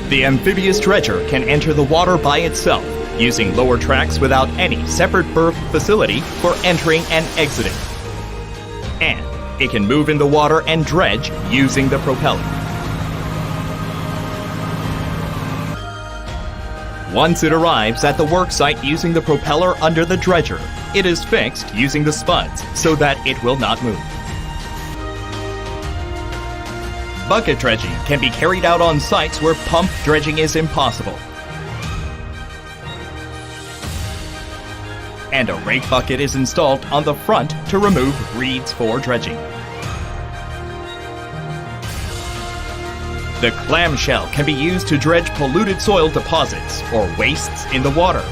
The amphibious dredger can enter the water by itself, using lower tracks without any separate berth facility for entering and exiting. And it can move in the water and dredge using the propeller. Once it arrives at the worksite using the propeller under the dredger, it is fixed using the spuds so that it will not move. Bucket dredging can be carried out on sites where pump dredging is impossible. And a rake bucket is installed on the front to remove reeds for dredging. The clamshell can be used to dredge polluted soil deposits or wastes in the water.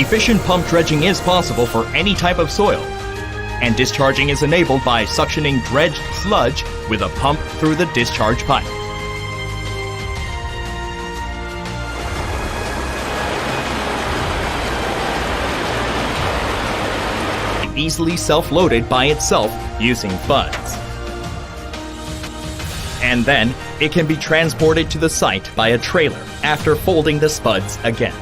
Efficient pump dredging is possible for any type of soil, and discharging is enabled by suctioning dredged sludge with a pump through the discharge pipe. Easily self-loaded by itself using buds. And then it can be transported to the site by a trailer after folding the spuds again.